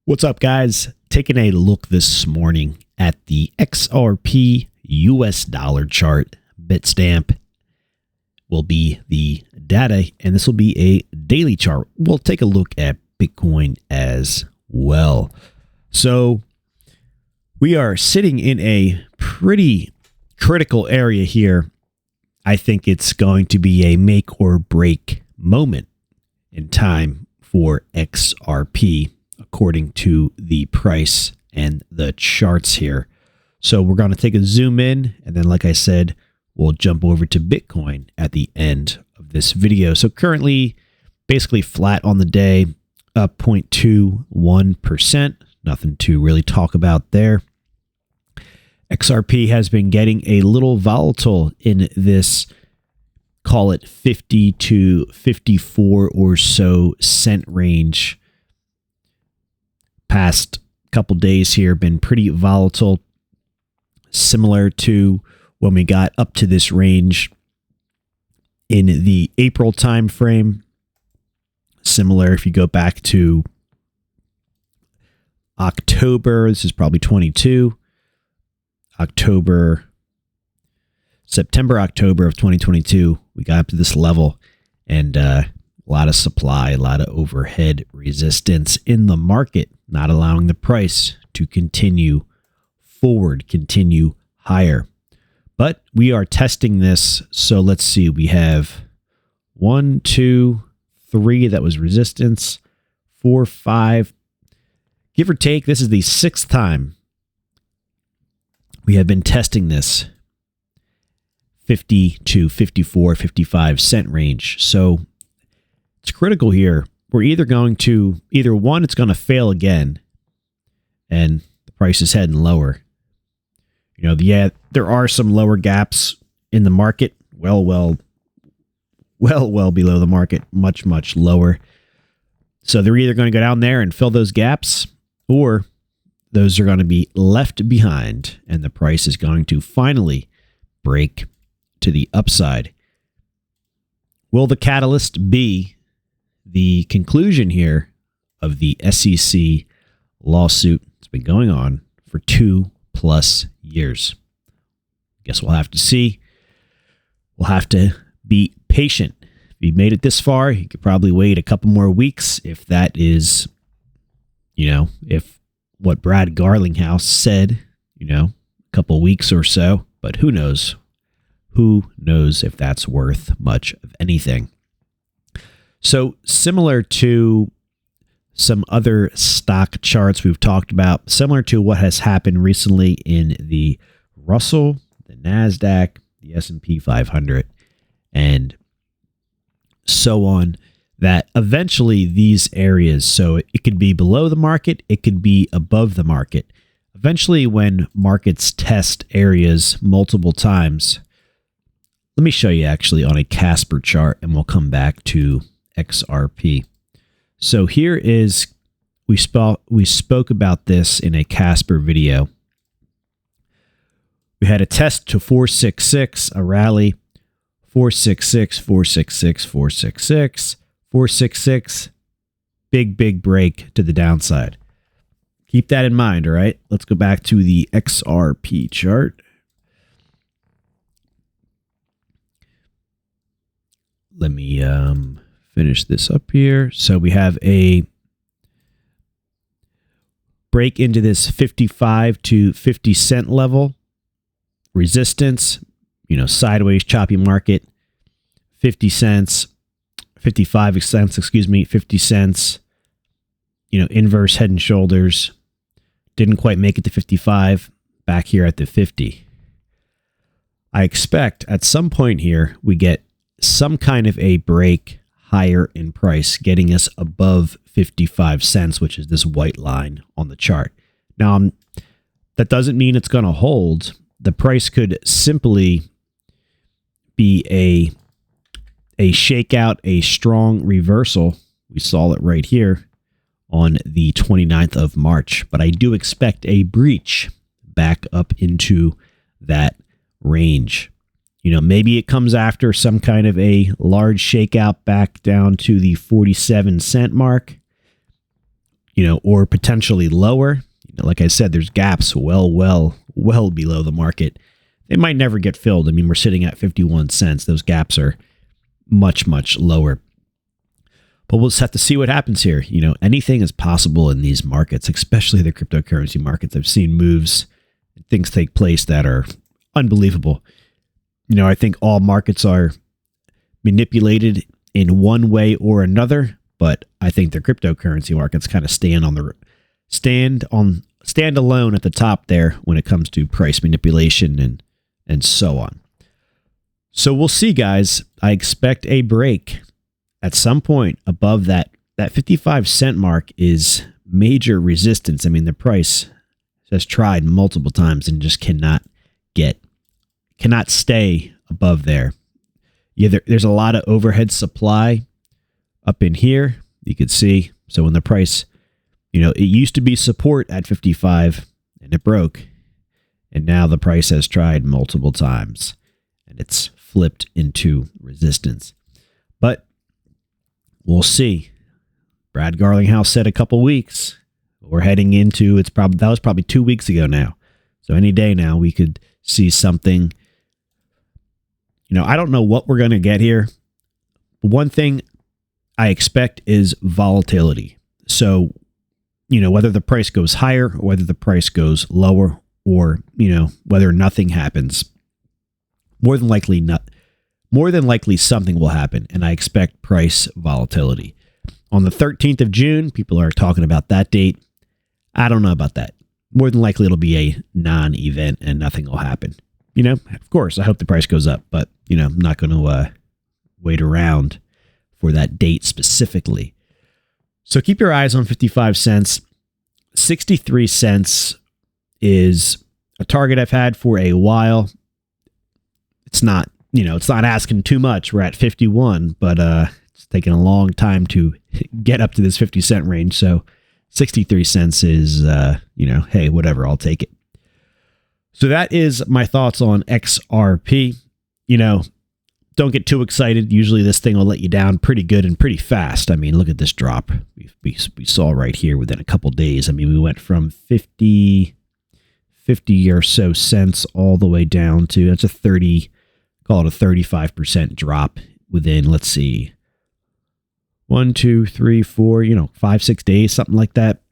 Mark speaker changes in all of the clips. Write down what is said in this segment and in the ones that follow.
Speaker 1: What's up, guys? Taking a look this morning at the XRP US dollar chart. Bitstamp will be the data, and this will be a daily chart. We'll take a look at Bitcoin as well. So we are sitting in a pretty critical area here. I think it's going to be a make or break moment in time for XRP, according to the price and the charts here. So we're going to take a zoom in, and then, like I said, we'll jump over to Bitcoin at the end of this video. So currently basically flat on the day, up 0.21%. Nothing to really talk about there. XRP has been getting a little volatile in this, call it 50 to 54 or so cent range. Past couple days here been pretty volatile, similar to when we got up to this range in the April time frame. Similar if you go back to October, this is probably 22, September, October of 2022, we got up to this level, and a lot of supply, a lot of overhead resistance in the market, not allowing the price to continue forward, continue higher. But we are testing this. So let's see. We have 1, 2, 3. That was resistance. 4, 5. Give or take, this is the 6th time we have been testing this 50 to 54, 55 cent range. So it's critical here. We're either going to, one, it's going to fail again, and the price is heading lower. You know, yeah, there are some lower gaps in the market, well below the market, much lower. So they're either going to go down there and fill those gaps, or those are going to be left behind, and the price is going to finally break to the upside. Will the catalyst be the conclusion here of the SEC lawsuit? It's been going on for 2+ years. Guess we'll have to see. We'll have to be patient. If you made it this far, you could probably wait a couple more weeks if that is, if what Brad Garlinghouse said, a couple weeks or so. But who knows? Who knows if that's worth much of anything? So similar to some other stock charts we've talked about, similar to what has happened recently in the Russell, the NASDAQ, the S&P 500, and so on, that eventually these areas, so it could be below the market, it could be above the market. Eventually, when markets test areas multiple times, let me show you actually on a Casper chart, and we'll come back to XRP. So here is, we spoke about this in a Casper video. We had a test to 466, a rally, 466, 466, 466, 466, big break to the downside. Keep that in mind, all right? Let's go back to the XRP chart. Let me finish this up here. So we have a break into this 55 to 50 cent level. Resistance, sideways choppy market, 50 cents, 55 cents, 50 cents, inverse head and shoulders. Didn't quite make it to 55, back here at the 50. I expect at some point here we get some kind of a break higher in price, getting us above 55 cents, which is this white line on the chart. Now, that doesn't mean it's going to hold. The price could simply be a shakeout, a strong reversal. We saw it right here on the 29th of March, but I do expect a breach back up into that range. Maybe it comes after some kind of a large shakeout back down to the 47 cent mark. or potentially lower. Like I said, there's gaps well below the market. They might never get filled. I mean, we're sitting at 51 cents. Those gaps are much lower. But we'll just have to see what happens here. Anything is possible in these markets, especially the cryptocurrency markets. I've seen moves, things take place that are unbelievable. I think all markets are manipulated in one way or another, but I think the cryptocurrency markets kind of stand alone at the top there when it comes to price manipulation and so on. So we'll see, guys. I expect a break at some point above that 55-cent mark is major resistance. I mean, the price has tried multiple times and just cannot stay above there. There's a lot of overhead supply up in here. You could see. So when the price, it used to be support at 55 and it broke. And now the price has tried multiple times and it's flipped into resistance. But we'll see. Brad Garlinghouse said a couple weeks. We're heading into that was probably 2 weeks ago now. So any day now we could see something. I don't know what we're going to get here. But one thing I expect is volatility. So, whether the price goes higher or whether the price goes lower or, whether nothing happens, more than likely something will happen. And I expect price volatility. On the 13th of June, people are talking about that date. I don't know about that. More than likely it'll be a non-event and nothing will happen. Of course, I hope the price goes up, but, I'm not going to wait around for that date specifically. So keep your eyes on 55 cents. 63 cents is a target I've had for a while. It's not asking too much. We're at 51, but it's taken a long time to get up to this 50-cent range. So 63 cents is, hey, whatever, I'll take it. So that is my thoughts on XRP. Don't get too excited. Usually this thing will let you down pretty good and pretty fast. I mean, look at this drop we saw right here within a couple days. I mean, we went from 50 or so cents all the way down to, that's call it a 35% drop within, let's see, 1, 2, 3, 4, 5, 6 days, something like that,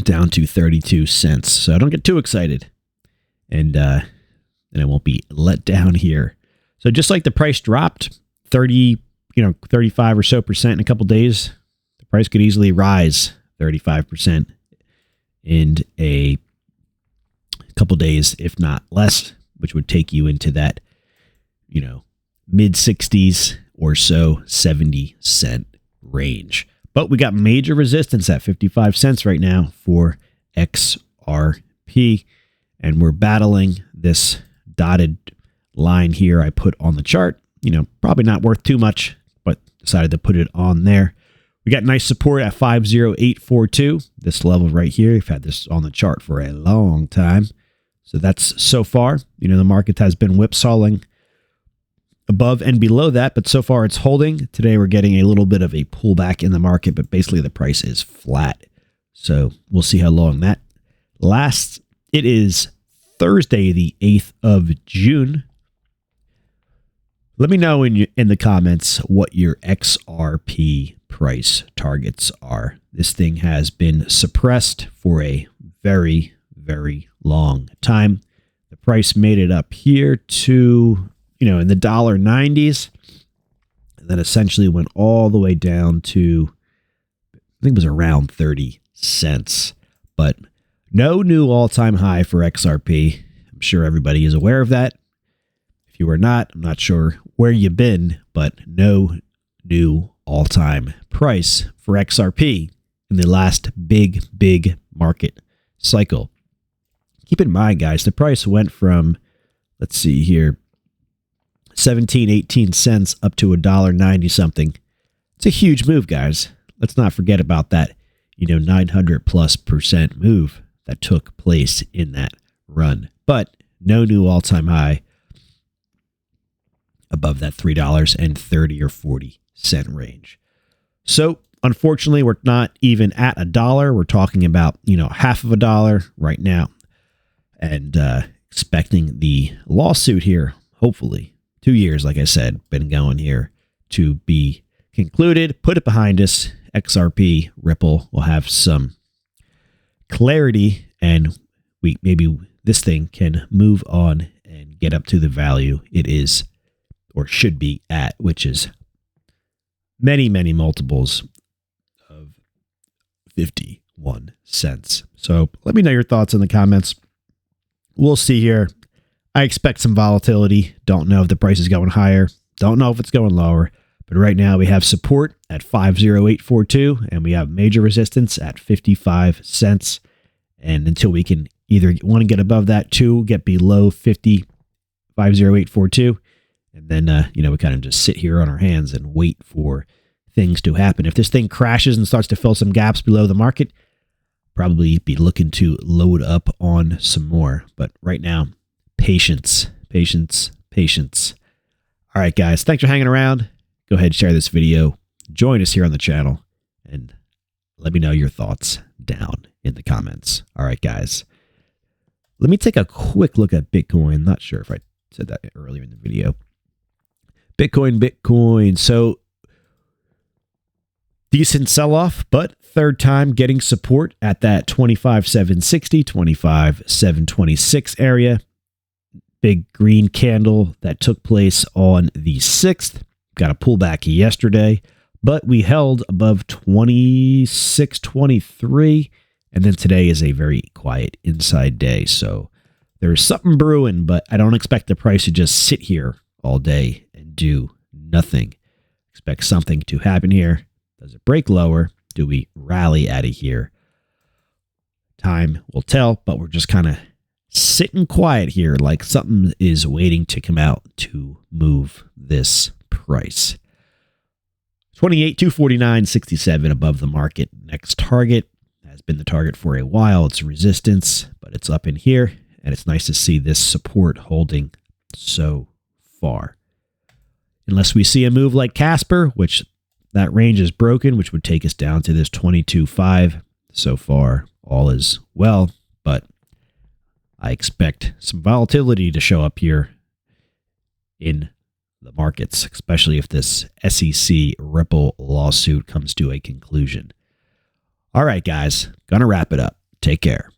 Speaker 1: down to 32 cents. So don't get too excited. And then it won't be let down here. So just like the price dropped 35 or so percent in a couple days, the price could easily rise 35% in a couple days, if not less, which would take you into that, mid 60s or so 70-cent range. But we got major resistance at 55 cents right now for XRP. And we're battling this dotted line here I put on the chart. Probably not worth too much, but decided to put it on there. We got nice support at 50842. This level right here, we've had this on the chart for a long time. So that's so far. The market has been whipsawing above and below that, but so far it's holding. Today we're getting a little bit of a pullback in the market, but basically the price is flat. So we'll see how long that lasts. It is Thursday, the 8th of June. Let me know in the comments what your XRP price targets are. This thing has been suppressed for a very, very long time. The price made it up here to, in the $1.90s, and then essentially went all the way down to, I think it was around 30 cents. But no new all-time high for XRP. I'm sure everybody is aware of that. If you are not, I'm not sure where you've been, but no new all-time price for XRP in the last big market cycle. Keep in mind, guys, the price went from, let's see here, 17, 18 cents up to $1.90 something. It's a huge move, guys. Let's not forget about that, 900+% move that took place in that run. But no new all-time high above that $3.30 or 40 cent range. So unfortunately, we're not even at $1. We're talking about, half of $1 right now. And expecting the lawsuit here, hopefully, 2 years, like I said, been going here, to be concluded. Put it behind us. XRP Ripple will have some clarity, and maybe this thing can move on and get up to the value it is or should be at, which is many, many multiples of 51 cents. So let me know your thoughts in the comments. We'll see here. I expect some volatility. Don't know if the price is going higher. Don't know if it's going lower. But right now we have support at 50842 and we have major resistance at 55 cents. And until we can either want to get above that, get below 50842, and then we kind of just sit here on our hands and wait for things to happen. If this thing crashes and starts to fill some gaps below the market, probably be looking to load up on some more. But right now, patience, patience, patience. All right, guys, thanks for hanging around. Go ahead and share this video. Join us here on the channel and let me know your thoughts down in the comments. All right, guys. Let me take a quick look at Bitcoin. Not sure if I said that earlier in the video. Bitcoin. So decent sell-off, but third time getting support at that 25,760, 25,726 area. Big green candle that took place on the 6th. Got a pullback yesterday, but we held above 2623, and then today is a very quiet inside day. So there's something brewing, but I don't expect the price to just sit here all day and do nothing. Expect something to happen here. Does it break lower? Do we rally out of here? Time will tell, but we're just kind of sitting quiet here like something is waiting to come out to move this price. 28,249.67 above the market. Next target has been the target for a while. It's resistance, but it's up in here, and it's nice to see this support holding so far. Unless we see a move like Casper, which that range is broken, which would take us down to this 22.5. So far, all is well, but I expect some volatility to show up here in the markets, especially if this SEC Ripple lawsuit comes to a conclusion. All right, guys, gonna wrap it up. Take care.